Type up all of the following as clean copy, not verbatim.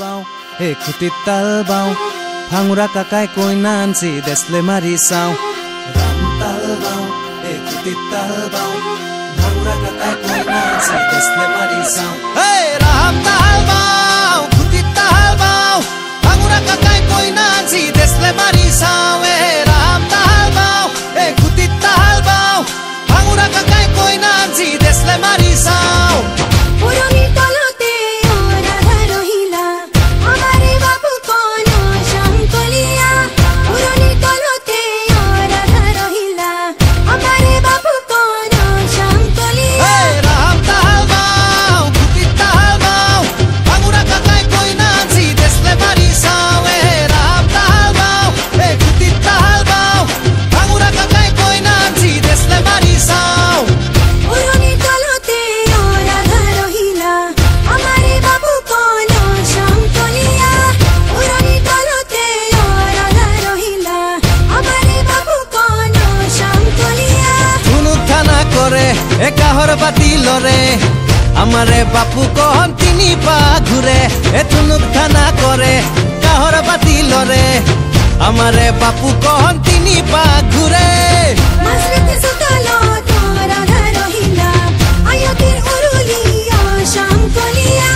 বাও হে খুটিত তাল বাও ভাঙুৰা কাকাই কইনা আনছি দেশলে মাৰি চাওঁ ৰাম তাল বাও হে খুটিত তাল বাও ভাঙুৰা কাকাই কইনা আনছি দেশলে মাৰি চাওঁ হে ৰাম তাল বাও খুটিত তাল বাও ভাঙুৰা কাকাই কইনা আনছি দেশলে মাৰি চাওঁ হে ৰাম তাল বাও হে খুটিত তাল বাও ভাঙুৰা কাকাই কইনা আনছি দেশলে মাৰি চাওঁ পুৰণি তলতে ৰাধা ৰহিলা আমাৰে বাবু কোন শংকলিয়া পুৰণি তলতে ৰাধা ৰহিলা আমাৰে বাবু কোন শংকলিয়া হে ৰাম তাল বাও খুটিত তাল বাও ভাঙুৰা কাকাই কইনা আনছি দেশলে মাৰি চাওঁ হে ৰাম তাল বাও হে খুটিত তাল বাও ভাঙুৰা কাকাই কইনা আনছি দেশলে মাৰি চাওঁ পুৰণি তলতে ৰাধা ৰহিলা আমাৰে বাবু কোন শংকলিয়া পুৰণি তলতে ৰাধা ৰহিলা আমাৰে বাবু কোন শংকলিয়া ধুনুক থানা কৰে একাহৰ বাতি লৰে আমাৰে বাপু কহন তিনি পা ঘূৰে এ ধুনুক থানা কৰে কাহৰ বাতি লৰে আমাৰে বাপু কহন তিনি পা ঘূৰে মাছৰাতে চোতালত ৰাধা ৰহিলা আয়তিৰ উৰুলিয়া শংকলিয়া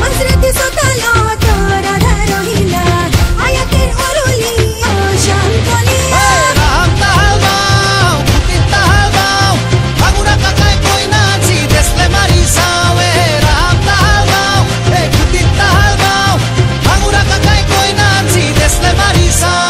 মাছৰাতে চোতালত ৰাধা ৰহিলা আয়তিৰ উৰুলিয়া শংকলিয়া ৰাম তাল বাও খুটিত তাল বাও ভাঙুৰা কাকাই কইনা আনছি দেশলে মাৰি চাওঁ হে ৰাম তাল বাও হে খুটিত তাল বাও ভাঙুৰা কাকাই কইনা আনছি দেশলে মাৰি চাওঁ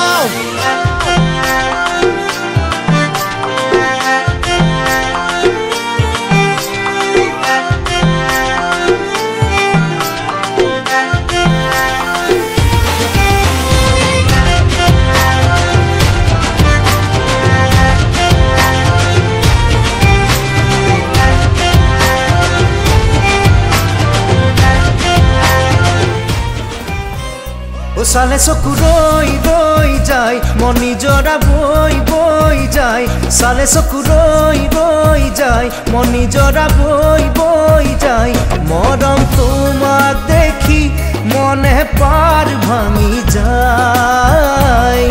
চালে চকু ৰৈ ৰৈ যায় মন নিজৰা বৈ বৈ যায় চালে চকু ৰৈ ৰৈ যায় মন নিজৰা বৈ বৈ যায় মৰম তোমাক দেখি মনে পাৰ ভাঙি যায়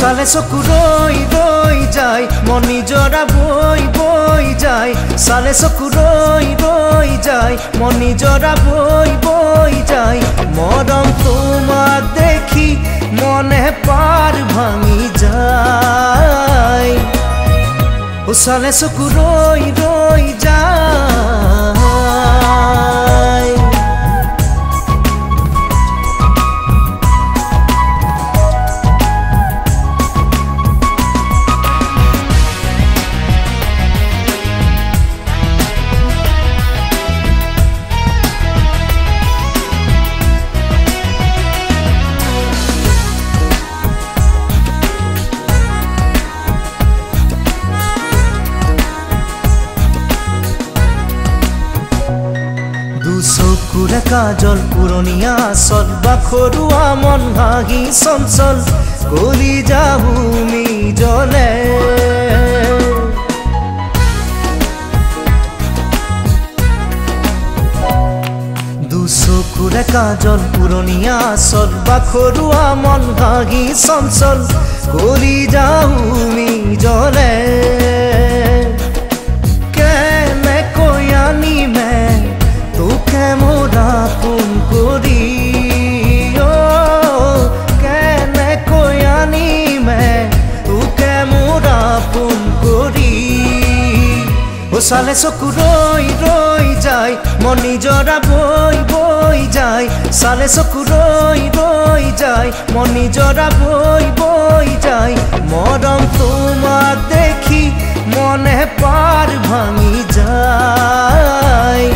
চালে চকু ৰৈ ৰৈ যায় মন নিজৰা বৈ বৈ যায় চালে চকু ৰৈ ৰৈ যায় মন নিজৰা বৈ বৈ যায় মৰম তোমাক দেখি মনে পাৰ ভাঙি যায় চালে চকু ৰৈ ৰৈ যায় চকুৰে কাজল পুৰণীয়া চল বাখৰুৱা মন হাঁহি চঞ্চল কলি যাহুমি জলে দুচকুৰে কাজল পুৰণীয়া চল বাখৰুৱা মন হাঁহি চঞ্চল কলি যাহুমি জলে কেনেকৈ আনিমে তোকে মোৰা পোন কৰি কেনেকৈ আনিমে তোকে মোৰা পোন কৰি চালে চকু ৰৈ ৰৈ যায় মন নিজৰা বৈ বৈ যায় চালে চকু ৰৈ ৰৈ যায় মন নিজৰা বৈ বৈ যায় মৰম তোমাক দেখি মনে পাৰ ভাঙি যায়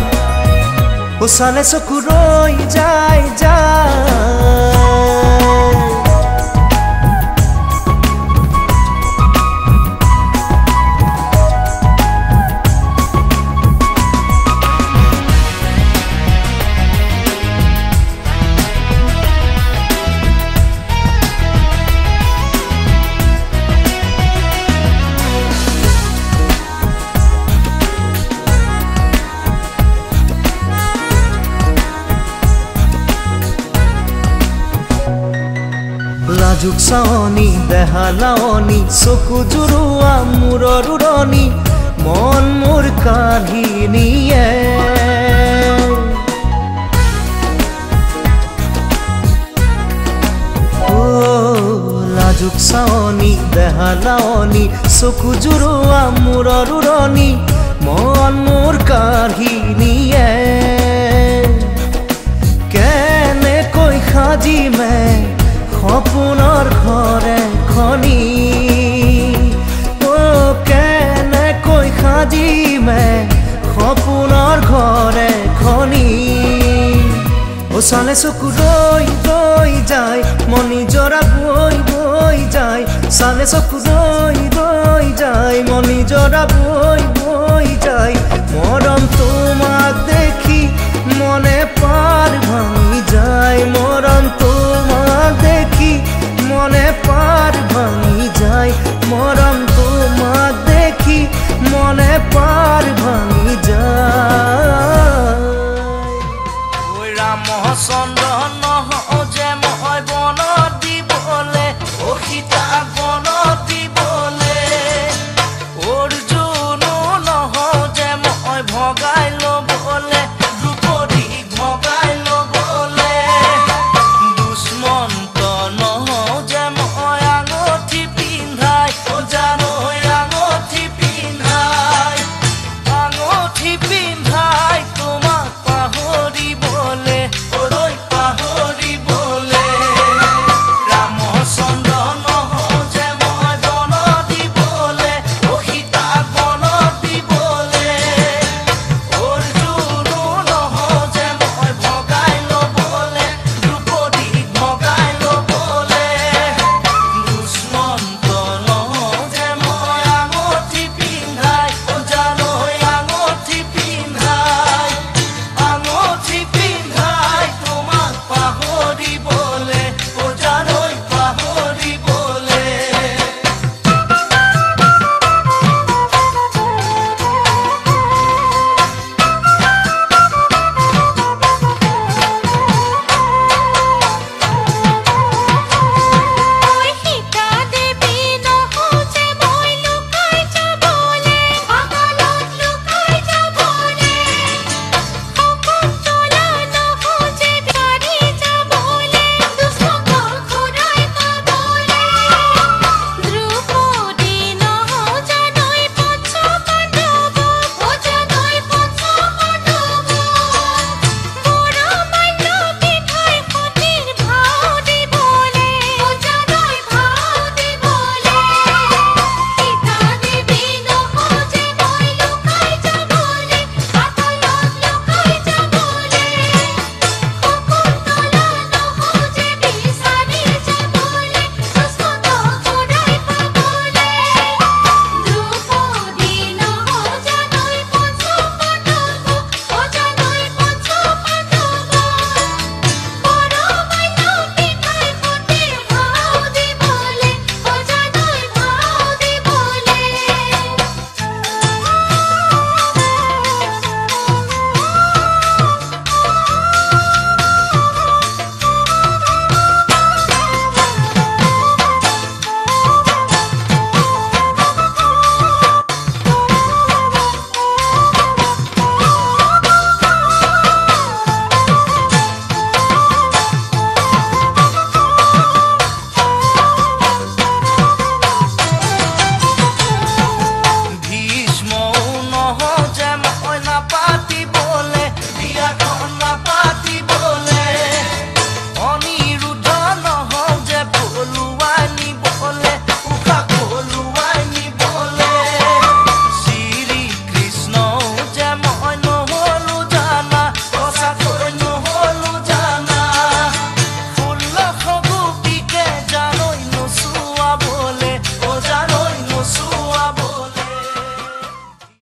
চালে চকু ৰৈ যায় যায় লাজুক চাৱনি দেহা লাৱনি চকু জোৰোৱা মূৰৰ উৰণি মন মোৰ কাঢ়ি নিয়ে লাজুক চাৱনি দেহা লাৱনি চকু জোৰোৱা মূৰৰ উৰণি মন মোৰ কাঢ়ি নিয়ে কেনেকৈ সাজিমে সপোনৰ ঘৰ এখনি কেনেকৈ সাজিমে সপোনৰ ঘৰ এখনি চালে চকু ৰৈ ৰৈ যায় মনি জৰা বৈ বৈ যায় চালে চকু ৰৈ ৰৈ যায় মনি জৰা বৈ বৈ যায় মৰম তোমাক দেখি মনে পাৰ ভাঙি যায় মৰম তোমাক দেখি মনে পাৰ ভাঙি যায় মৰম তোমাক দেখি মনে পাৰ ভাঙি যায় চন্দ্ৰ নহ যে